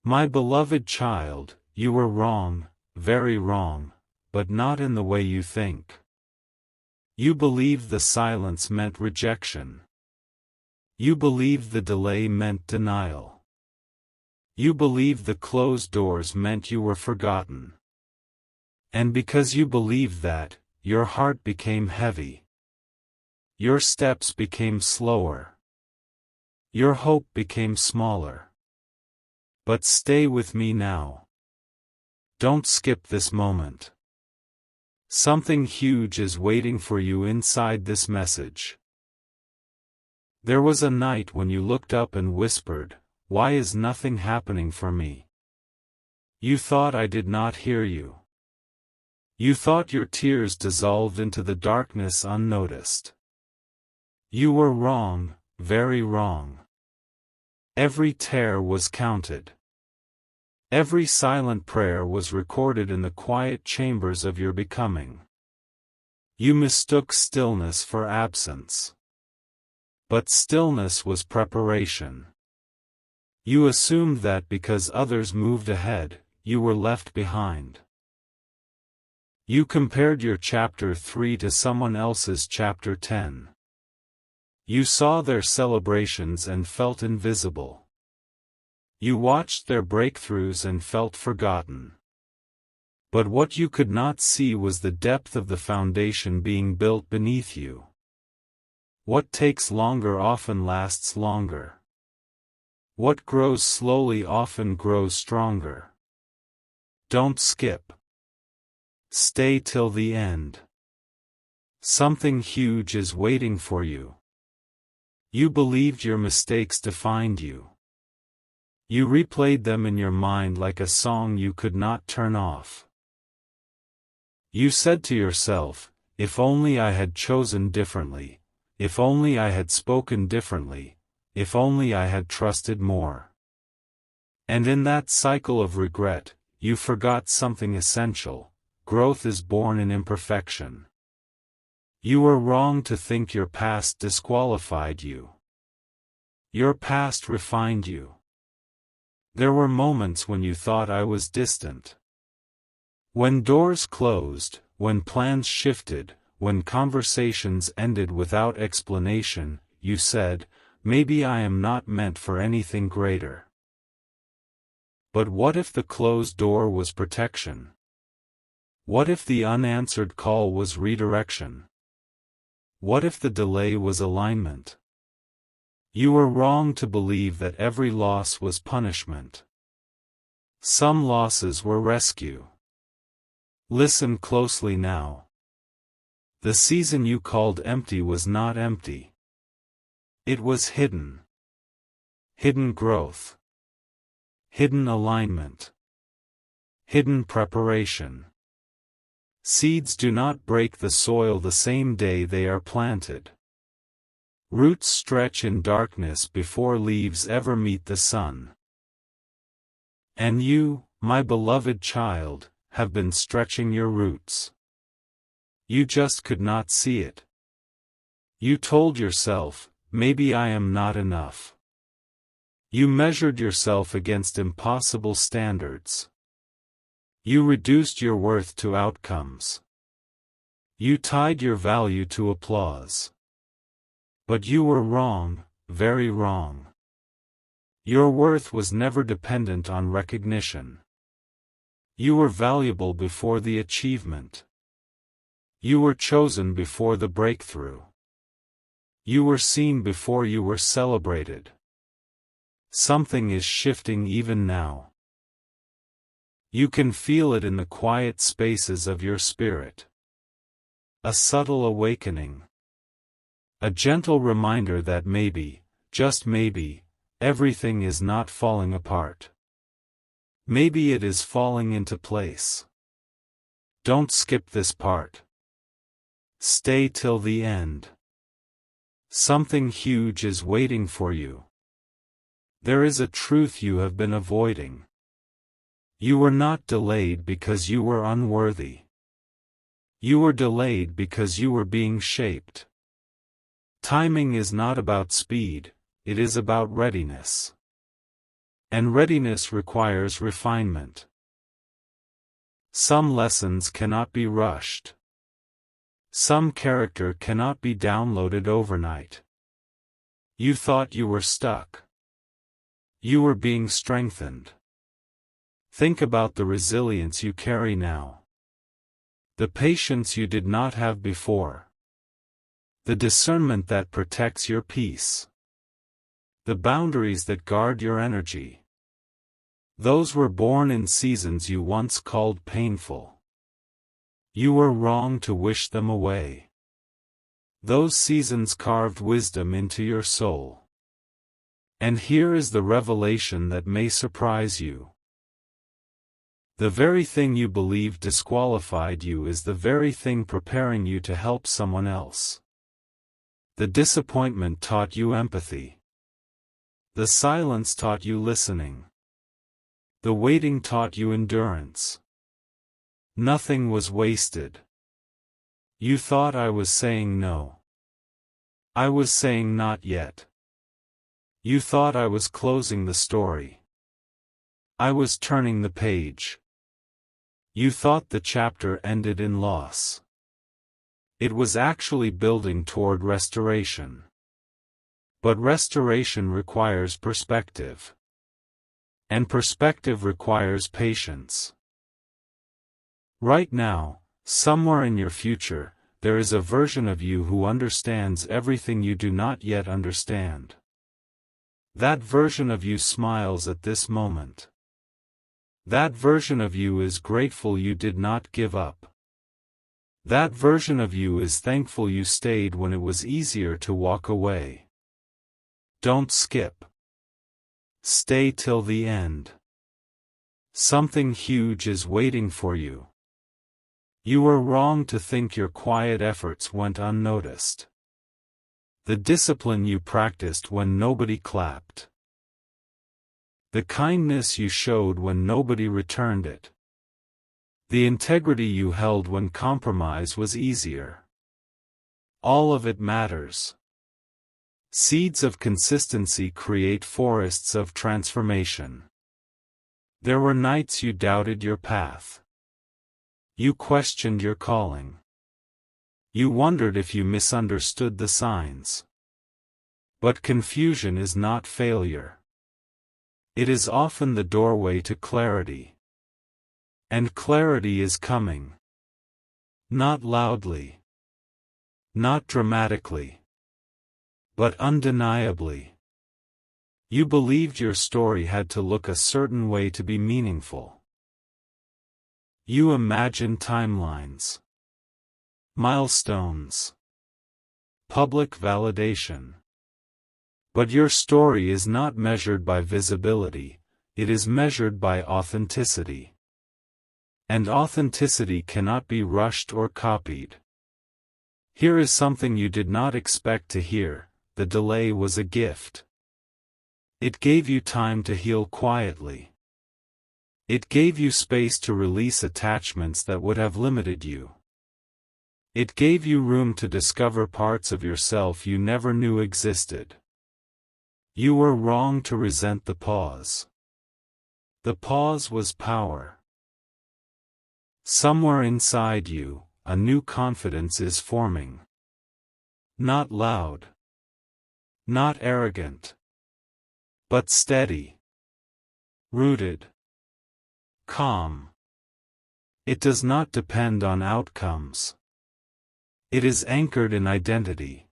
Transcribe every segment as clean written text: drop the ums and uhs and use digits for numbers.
My beloved child, you were wrong, very wrong, but not in the way you think. You believed the silence meant rejection. You believed the delay meant denial. You believed the closed doors meant you were forgotten. And because you believed that, your heart became heavy. Your steps became slower. Your hope became smaller. But stay with me now. Don't skip this moment. Something huge is waiting for you inside this message. There was a night when you looked up and whispered, "Why is nothing happening for me?" You thought I did not hear you. You thought your tears dissolved into the darkness unnoticed. You were wrong, very wrong. Every tear was counted. Every silent prayer was recorded in the quiet chambers of your becoming. You mistook stillness for absence. But stillness was preparation. You assumed that because others moved ahead, you were left behind. You compared your chapter 3 to someone else's chapter 10. You saw their celebrations and felt invisible. You watched their breakthroughs and felt forgotten. But what you could not see was the depth of the foundation being built beneath you. What takes longer often lasts longer. What grows slowly often grows stronger. Don't skip. Stay till the end. Something huge is waiting for you. You believed your mistakes defined you. You replayed them in your mind like a song you could not turn off. You said to yourself, "If only I had chosen differently, if only I had spoken differently, if only I had trusted more." And in that cycle of regret, you forgot something essential: growth is born in imperfection. You were wrong to think your past disqualified you. Your past refined you. There were moments when you thought I was distant. When doors closed, when plans shifted, when conversations ended without explanation, you said, "Maybe I am not meant for anything greater." But what if the closed door was protection? What if the unanswered call was redirection? What if the delay was alignment? You were wrong to believe that every loss was punishment. Some losses were rescue. Listen closely now. The season you called empty was not empty. It was hidden. Hidden growth. Hidden alignment. Hidden preparation. Seeds do not break the soil the same day they are planted. Roots stretch in darkness before leaves ever meet the sun. And you, my beloved child, have been stretching your roots. You just could not see it. You told yourself, "Maybe I am not enough." You measured yourself against impossible standards. You reduced your worth to outcomes. You tied your value to applause. But you were wrong, very wrong. Your worth was never dependent on recognition. You were valuable before the achievement. You were chosen before the breakthrough. You were seen before you were celebrated. Something is shifting even now. You can feel it in the quiet spaces of your spirit. A subtle awakening. A gentle reminder that maybe, just maybe, everything is not falling apart. Maybe it is falling into place. Don't skip this part. Stay till the end. Something huge is waiting for you. There is a truth you have been avoiding. You were not delayed because you were unworthy. You were delayed because you were being shaped. Timing is not about speed, it is about readiness. And readiness requires refinement. Some lessons cannot be rushed. Some character cannot be downloaded overnight. You thought you were stuck. You were being strengthened. Think about the resilience you carry now. The patience you did not have before. The discernment that protects your peace. The boundaries that guard your energy. Those were born in seasons you once called painful. You were wrong to wish them away. Those seasons carved wisdom into your soul. And here is the revelation that may surprise you. The very thing you believed disqualified you is the very thing preparing you to help someone else. The disappointment taught you empathy. The silence taught you listening. The waiting taught you endurance. Nothing was wasted. You thought I was saying no. I was saying not yet. You thought I was closing the story. I was turning the page. You thought the chapter ended in loss. It was actually building toward restoration. But restoration requires perspective. And perspective requires patience. Right now, somewhere in your future, there is a version of you who understands everything you do not yet understand. That version of you smiles at this moment. That version of you is grateful you did not give up. That version of you is thankful you stayed when it was easier to walk away. Don't skip. Stay till the end. Something huge is waiting for you. You were wrong to think your quiet efforts went unnoticed. The discipline you practiced when nobody clapped. The kindness you showed when nobody returned it. The integrity you held when compromise was easier. All of it matters. Seeds of consistency create forests of transformation. There were nights you doubted your path. You questioned your calling. You wondered if you misunderstood the signs. But confusion is not failure. It is often the doorway to clarity. And clarity is coming. Not loudly. Not dramatically. But undeniably. You believed your story had to look a certain way to be meaningful. You imagined timelines. Milestones. Public validation. But your story is not measured by visibility, it is measured by authenticity. And authenticity cannot be rushed or copied. Here is something you did not expect to hear: the delay was a gift. It gave you time to heal quietly. It gave you space to release attachments that would have limited you. It gave you room to discover parts of yourself you never knew existed. You were wrong to resent the pause. The pause was power. Somewhere inside you, a new confidence is forming. Not loud. Not arrogant. But steady. Rooted. Calm. It does not depend on outcomes. It is anchored in identity.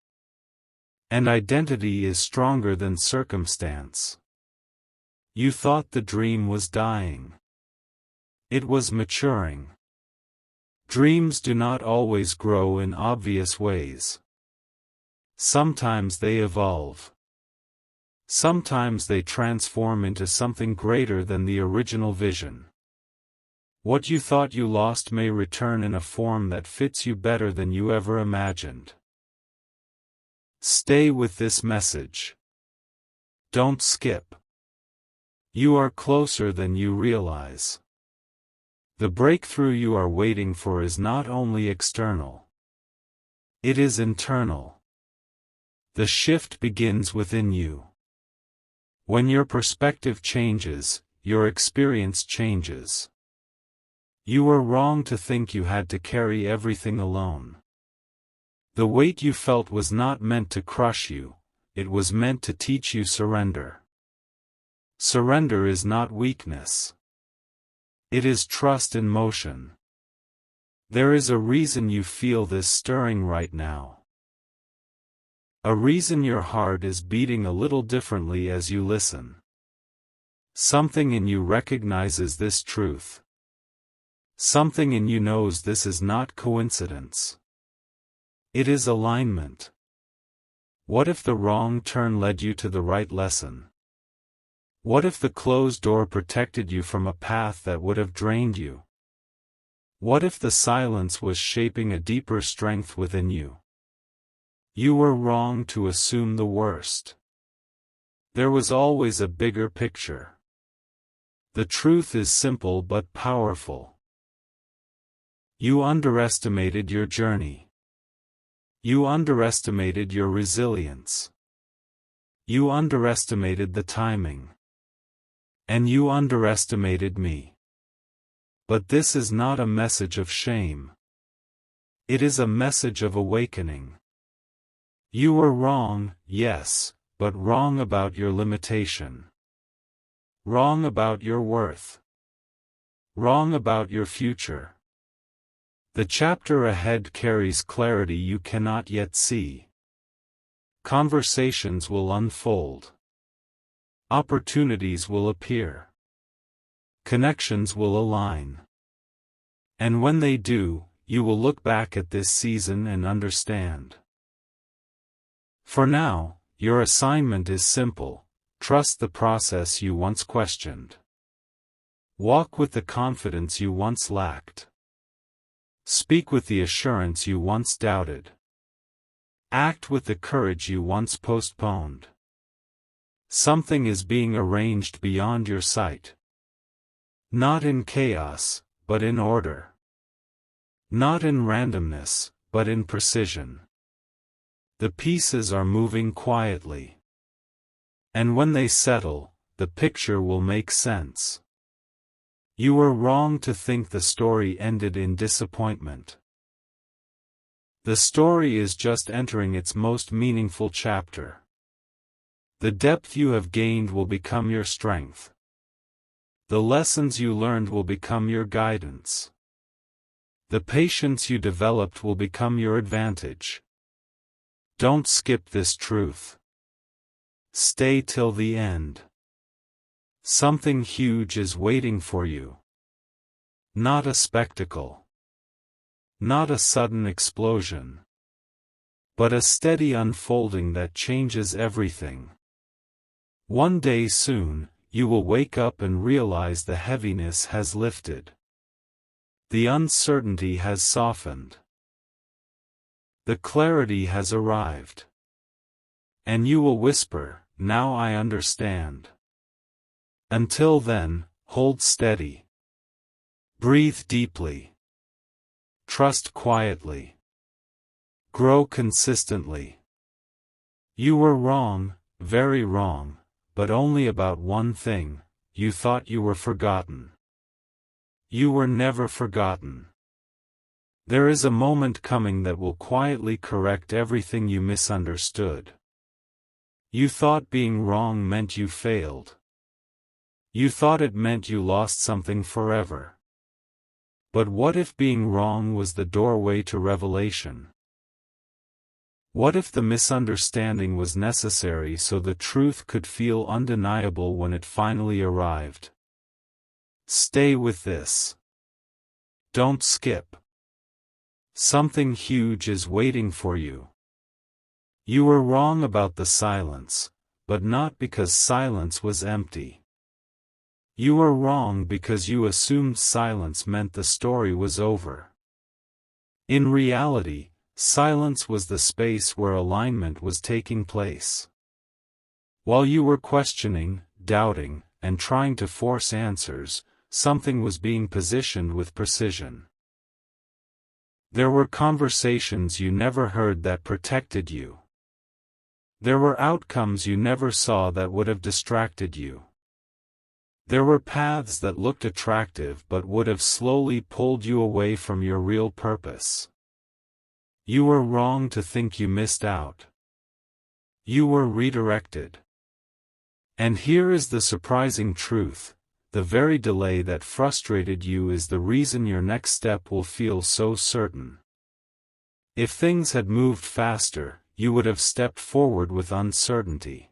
And identity is stronger than circumstance. You thought the dream was dying. It was maturing. Dreams do not always grow in obvious ways. Sometimes they evolve. Sometimes they transform into something greater than the original vision. What you thought you lost may return in a form that fits you better than you ever imagined. Stay with this message. Don't skip. You are closer than you realize. The breakthrough you are waiting for is not only external. It is internal. The shift begins within you. When your perspective changes, your experience changes. You were wrong to think you had to carry everything alone. The weight you felt was not meant to crush you, it was meant to teach you surrender. Surrender is not weakness. It is trust in motion. There is a reason you feel this stirring right now. A reason your heart is beating a little differently as you listen. Something in you recognizes this truth. Something in you knows this is not coincidence. It is alignment. What if the wrong turn led you to the right lesson? What if the closed door protected you from a path that would have drained you? What if the silence was shaping a deeper strength within you? You were wrong to assume the worst. There was always a bigger picture. The truth is simple but powerful. You underestimated your journey. You underestimated your resilience. You underestimated the timing. And you underestimated me. But this is not a message of shame. It is a message of awakening. You were wrong, yes, but wrong about your limitation. Wrong about your worth. Wrong about your future. The chapter ahead carries clarity you cannot yet see. Conversations will unfold. Opportunities will appear. Connections will align. And when they do, you will look back at this season and understand. For now, your assignment is simple: trust the process you once questioned. Walk with the confidence you once lacked. Speak with the assurance you once doubted. Act with the courage you once postponed. Something is being arranged beyond your sight. Not in chaos, but in order. Not in randomness, but in precision. The pieces are moving quietly. And when they settle, the picture will make sense. You were wrong to think the story ended in disappointment. The story is just entering its most meaningful chapter. The depth you have gained will become your strength. The lessons you learned will become your guidance. The patience you developed will become your advantage. Don't skip this truth. Stay till the end. Something huge is waiting for you. Not a spectacle. Not a sudden explosion. But a steady unfolding that changes everything. One day soon, you will wake up and realize the heaviness has lifted. The uncertainty has softened. The clarity has arrived. And you will whisper, "Now I understand." Until then, hold steady. Breathe deeply. Trust quietly. Grow consistently. You were wrong, very wrong, but only about one thing: you thought you were forgotten. You were never forgotten. There is a moment coming that will quietly correct everything you misunderstood. You thought being wrong meant you failed. You thought it meant you lost something forever. But what if being wrong was the doorway to revelation? What if the misunderstanding was necessary so the truth could feel undeniable when it finally arrived? Stay with this. Don't skip. Something huge is waiting for you. You were wrong about the silence, but not because silence was empty. You were wrong because you assumed silence meant the story was over. In reality, silence was the space where alignment was taking place. While you were questioning, doubting, and trying to force answers, something was being positioned with precision. There were conversations you never heard that protected you. There were outcomes you never saw that would have distracted you. There were paths that looked attractive but would have slowly pulled you away from your real purpose. You were wrong to think you missed out. You were redirected. And here is the surprising truth: the very delay that frustrated you is the reason your next step will feel so certain. If things had moved faster, you would have stepped forward with uncertainty.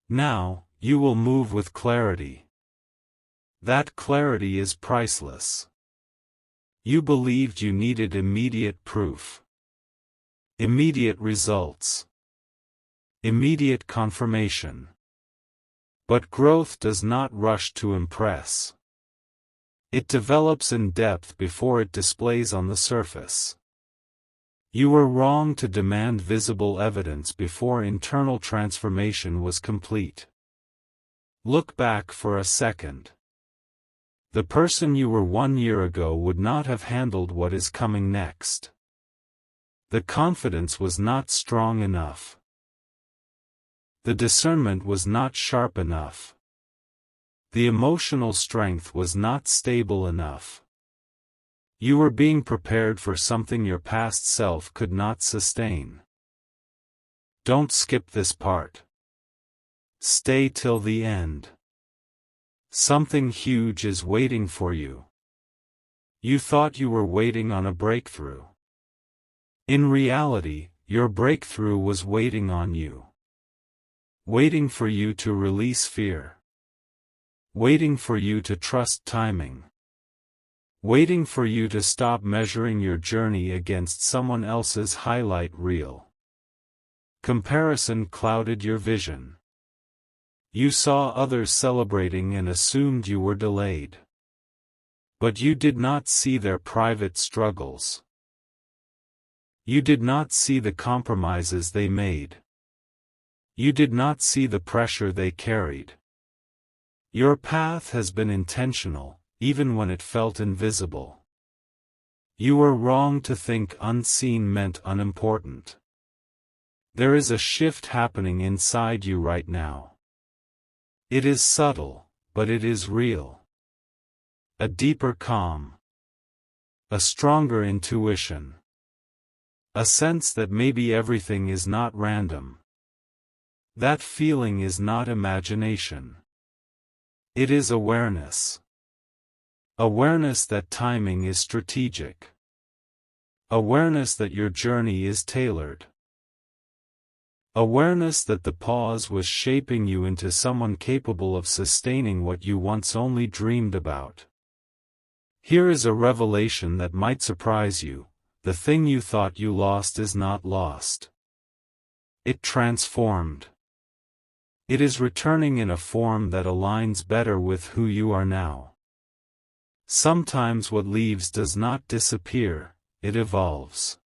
Now, you will move with clarity. That clarity is priceless. You believed you needed immediate proof. Immediate results. Immediate confirmation. But growth does not rush to impress. It develops in depth before it displays on the surface. You were wrong to demand visible evidence before internal transformation was complete. Look back for a second. The person you were 1 year ago would not have handled what is coming next. The confidence was not strong enough. The discernment was not sharp enough. The emotional strength was not stable enough. You were being prepared for something your past self could not sustain. Don't skip this part. Stay till the end. Something huge is waiting for you. You thought you were waiting on a breakthrough. In reality, your breakthrough was waiting on you. Waiting for you to release fear. Waiting for you to trust timing. Waiting for you to stop measuring your journey against someone else's highlight reel. Comparison clouded your vision. You saw others celebrating and assumed you were delayed. But you did not see their private struggles. You did not see the compromises they made. You did not see the pressure they carried. Your path has been intentional, even when it felt invisible. You were wrong to think unseen meant unimportant. There is a shift happening inside you right now. It is subtle, but it is real. A deeper calm. A stronger intuition. A sense that maybe everything is not random. That feeling is not imagination. It is awareness. Awareness that timing is strategic. Awareness that your journey is tailored. Awareness that the pause was shaping you into someone capable of sustaining what you once only dreamed about. Here is a revelation that might surprise you: the thing you thought you lost is not lost. It transformed. It is returning in a form that aligns better with who you are now. Sometimes what leaves does not disappear, it evolves.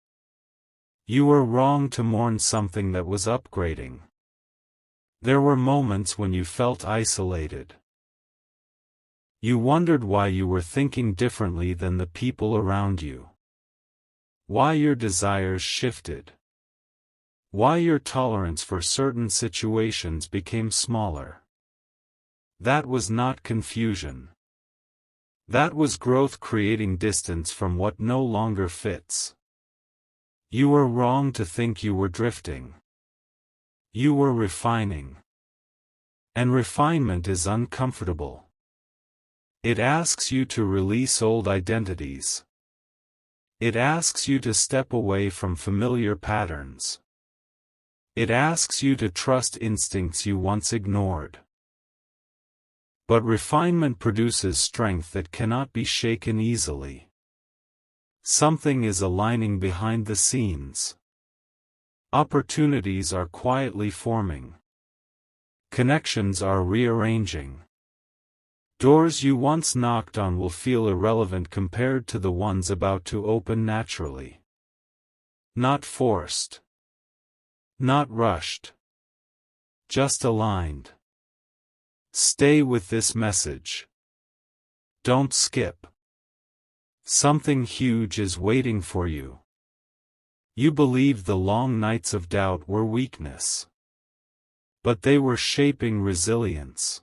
You were wrong to mourn something that was upgrading. There were moments when you felt isolated. You wondered why you were thinking differently than the people around you. Why your desires shifted. Why your tolerance for certain situations became smaller. That was not confusion. That was growth creating distance from what no longer fits. You were wrong to think you were drifting. You were refining. And refinement is uncomfortable. It asks you to release old identities. It asks you to step away from familiar patterns. It asks you to trust instincts you once ignored. But refinement produces strength that cannot be shaken easily. Something is aligning behind the scenes. Opportunities are quietly forming. Connections are rearranging. Doors you once knocked on will feel irrelevant compared to the ones about to open naturally. Not forced. Not rushed. Just aligned. Stay with this message. Don't skip. Something huge is waiting for you. You believed the long nights of doubt were weakness. But they were shaping resilience.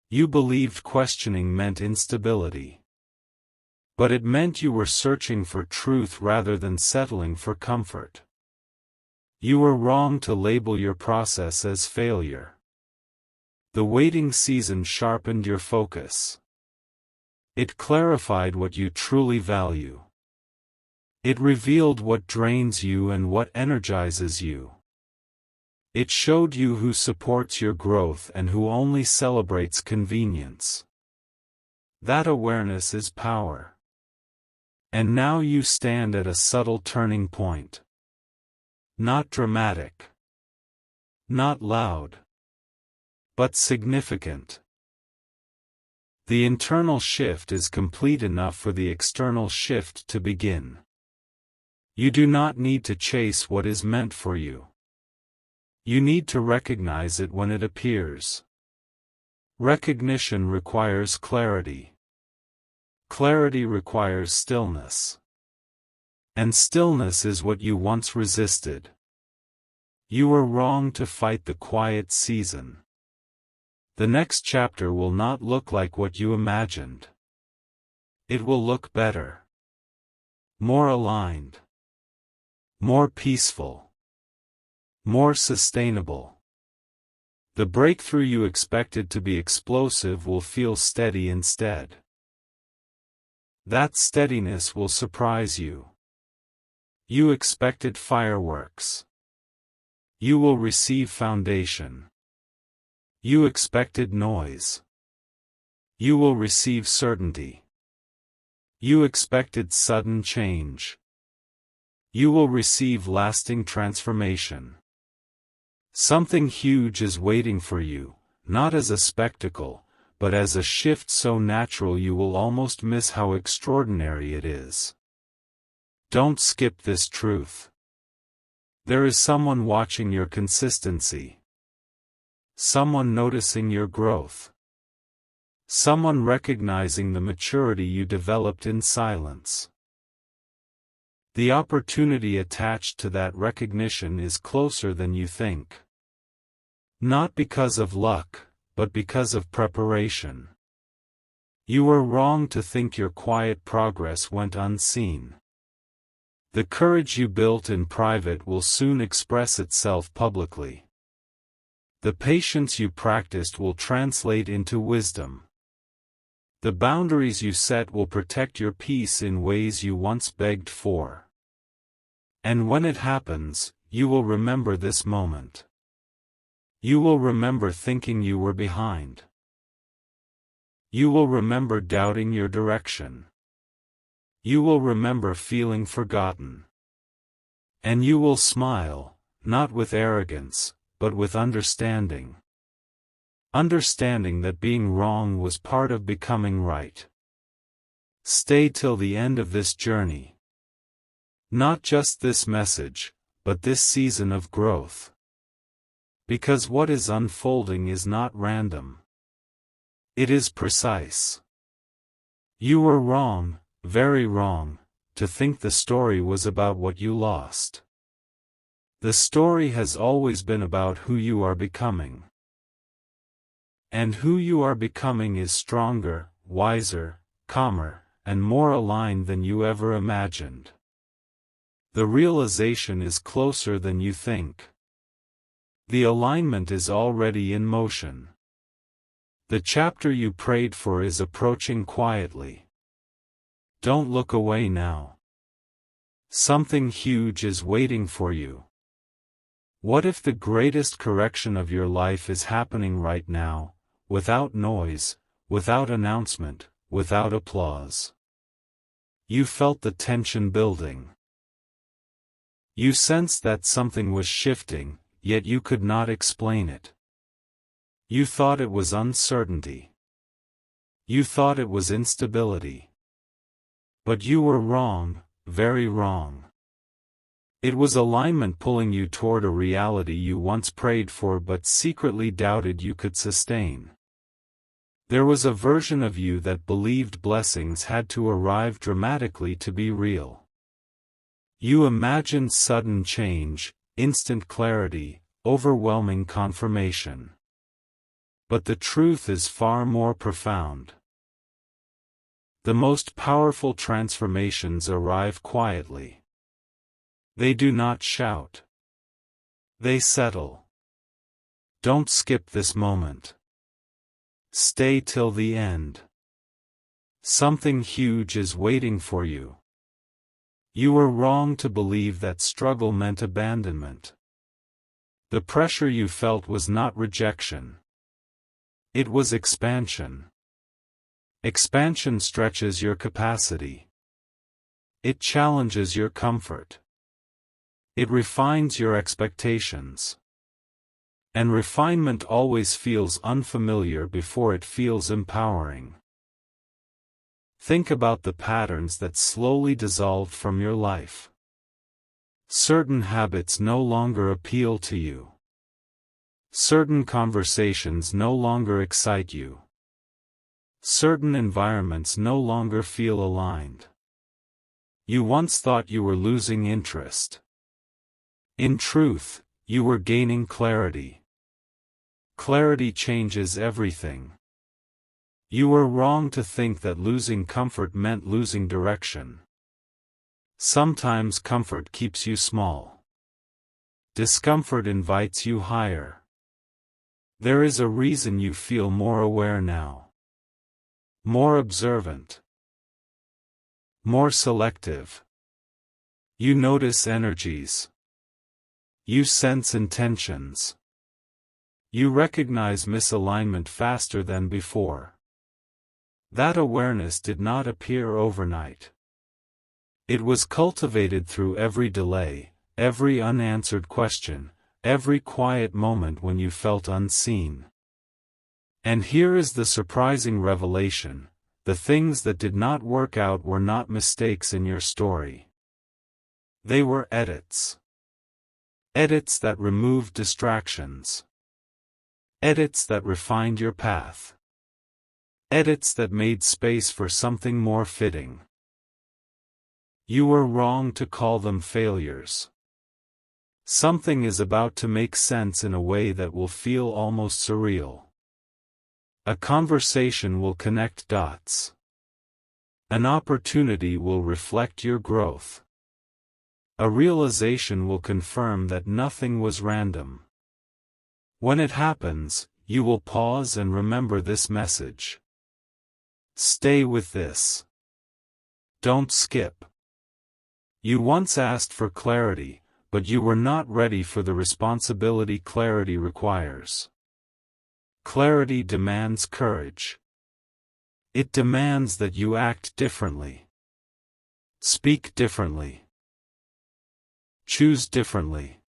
You believed questioning meant instability. But it meant you were searching for truth rather than settling for comfort. You were wrong to label your process as failure. The waiting season sharpened your focus. It clarified what you truly value. It revealed what drains you and what energizes you. It showed you who supports your growth and who only celebrates convenience. That awareness is power. And now you stand at a subtle turning point. Not dramatic. Not loud. But significant. The internal shift is complete enough for the external shift to begin. You do not need to chase what is meant for you. You need to recognize it when it appears. Recognition requires clarity. Clarity requires stillness. And stillness is what you once resisted. You were wrong to fight the quiet season. The next chapter will not look like what you imagined. It will look better. More aligned. More peaceful. More sustainable. The breakthrough you expected to be explosive will feel steady instead. That steadiness will surprise you. You expected fireworks. You will receive foundation. You expected noise. You will receive certainty. You expected sudden change. You will receive lasting transformation. Something huge is waiting for you, not as a spectacle, but as a shift so natural you will almost miss how extraordinary it is. Don't skip this truth. There is someone watching your consistency. Someone noticing your growth. Someone recognizing the maturity you developed in silence. The opportunity attached to that recognition is closer than you think. Not because of luck, but because of preparation. You were wrong to think your quiet progress went unseen. The courage you built in private will soon express itself publicly. The patience you practiced will translate into wisdom. The boundaries you set will protect your peace in ways you once begged for. And when it happens, you will remember this moment. You will remember thinking you were behind. You will remember doubting your direction. You will remember feeling forgotten. And you will smile, not with arrogance, but with understanding. Understanding that being wrong was part of becoming right. Stay till the end of this journey. Not just this message, but this season of growth. Because what is unfolding is not random. It is precise. You were wrong, very wrong, to think the story was about what you lost. The story has always been about who you are becoming. And who you are becoming is stronger, wiser, calmer, and more aligned than you ever imagined. The realization is closer than you think. The alignment is already in motion. The chapter you prayed for is approaching quietly. Don't look away now. Something huge is waiting for you. What if the greatest correction of your life is happening right now, without noise, without announcement, without applause? You felt the tension building. You sensed that something was shifting, yet you could not explain it. You thought it was uncertainty. You thought it was instability. But you were wrong, very wrong. It was alignment pulling you toward a reality you once prayed for but secretly doubted you could sustain. There was a version of you that believed blessings had to arrive dramatically to be real. You imagine sudden change, instant clarity, overwhelming confirmation. But the truth is far more profound. The most powerful transformations arrive quietly. They do not shout. They settle. Don't skip this moment. Stay till the end. Something huge is waiting for you. You were wrong to believe that struggle meant abandonment. The pressure you felt was not rejection. It was expansion. Expansion stretches your capacity. It challenges your comfort. It refines your expectations. And refinement always feels unfamiliar before it feels empowering. Think about the patterns that slowly dissolved from your life. Certain habits no longer appeal to you. Certain conversations no longer excite you. Certain environments no longer feel aligned. You once thought you were losing interest. In truth, you were gaining clarity. Clarity changes everything. You were wrong to think that losing comfort meant losing direction. Sometimes comfort keeps you small. Discomfort invites you higher. There is a reason you feel more aware now. More observant. More selective. You notice energies. You sense intentions. You recognize misalignment faster than before. That awareness did not appear overnight. It was cultivated through every delay, every unanswered question, every quiet moment when you felt unseen. And here is the surprising revelation: the things that did not work out were not mistakes in your story. They were edits. Edits that removed distractions. Edits that refined your path. Edits that made space for something more fitting. You were wrong to call them failures. Something is about to make sense in a way that will feel almost surreal. A conversation will connect dots. An opportunity will reflect your growth. A realization will confirm that nothing was random. When it happens, you will pause and remember this message. Stay with this. Don't skip. You once asked for clarity, but you were not ready for the responsibility clarity requires. Clarity demands courage. It demands that you act differently. Speak differently. Choose differently.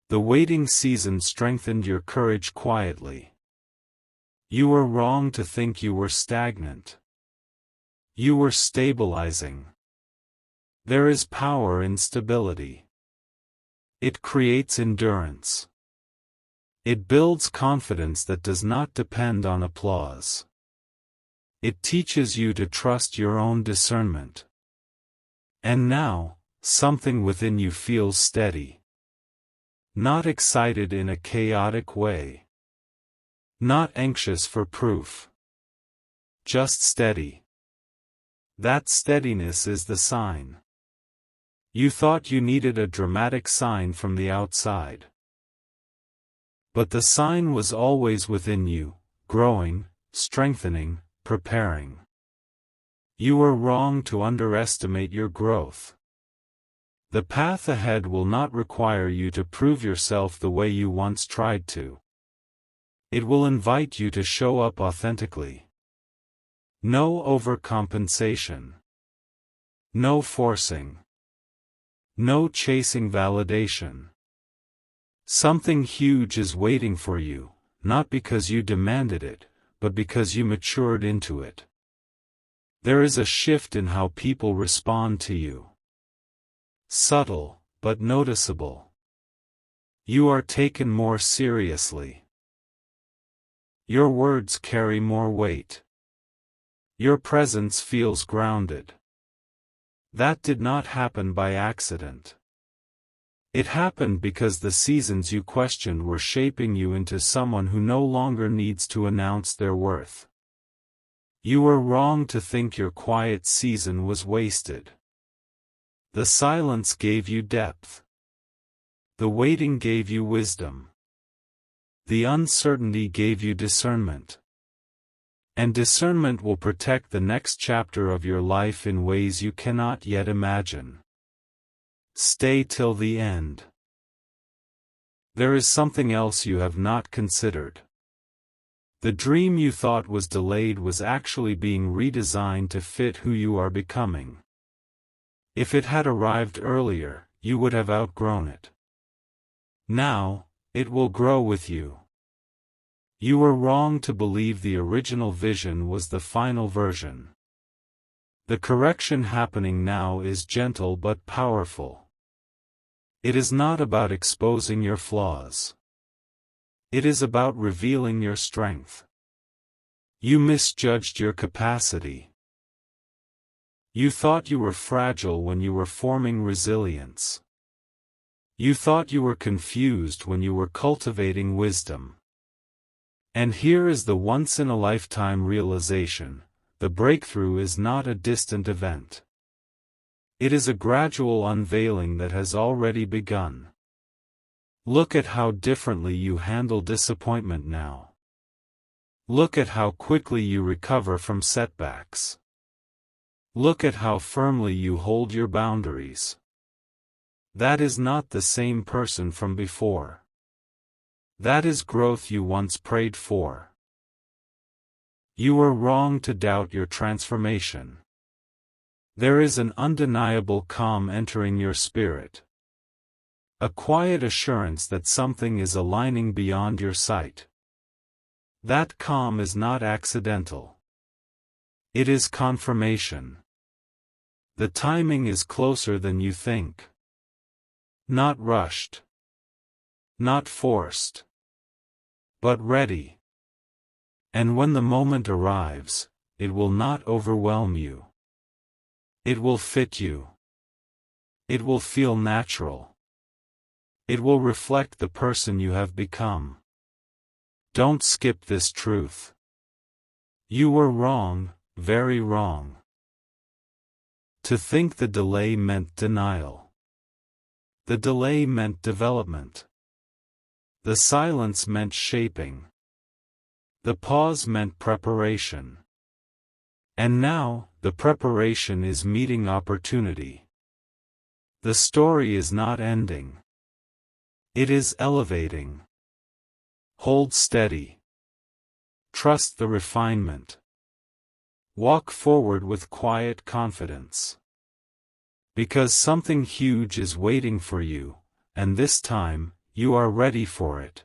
The waiting season strengthened your courage quietly. You were wrong to think you were stagnant. You were stabilizing. There is power in stability. It creates endurance. It builds confidence that does not depend on applause. It teaches you to trust your own discernment. And now, something within you feels steady. Not excited in a chaotic way. Not anxious for proof. Just steady. That steadiness is the sign. You thought you needed a dramatic sign from the outside. But the sign was always within you, growing, strengthening, preparing. You were wrong to underestimate your growth. The path ahead will not require you to prove yourself the way you once tried to. It will invite you to show up authentically. No overcompensation. No forcing. No chasing validation. Something huge is waiting for you, not because you demanded it, but because you matured into it. There is a shift in how people respond to you. Subtle, but noticeable. You are taken more seriously. Your words carry more weight. Your presence feels grounded. That did not happen by accident. It happened because the seasons you questioned were shaping you into someone who no longer needs to announce their worth. You were wrong to think your quiet season was wasted. The silence gave you depth. The waiting gave you wisdom. The uncertainty gave you discernment. And discernment will protect the next chapter of your life in ways you cannot yet imagine. Stay till the end. There is something else you have not considered. The dream you thought was delayed was actually being redesigned to fit who you are becoming. If it had arrived earlier, you would have outgrown it. Now, it will grow with you. You were wrong to believe the original vision was the final version. The correction happening now is gentle but powerful. It is not about exposing your flaws. It is about revealing your strength. You misjudged your capacity. You thought you were fragile when you were forming resilience. You thought you were confused when you were cultivating wisdom. And here is the once-in-a-lifetime realization: the breakthrough is not a distant event. It is a gradual unveiling that has already begun. Look at how differently you handle disappointment now. Look at how quickly you recover from setbacks. Look at how firmly you hold your boundaries. That is not the same person from before. That is growth you once prayed for. You were wrong to doubt your transformation. There is an undeniable calm entering your spirit. A quiet assurance that something is aligning beyond your sight. That calm is not accidental. It is confirmation. The timing is closer than you think. Not rushed. Not forced. But ready. And when the moment arrives, it will not overwhelm you. It will fit you. It will feel natural. It will reflect the person you have become. Don't skip this truth. You were wrong, very wrong. To think the delay meant denial. The delay meant development. The silence meant shaping. The pause meant preparation. And now, the preparation is meeting opportunity. The story is not ending. It is elevating. Hold steady. Trust the refinement. Walk forward with quiet confidence. Because something huge is waiting for you, and this time, you are ready for it.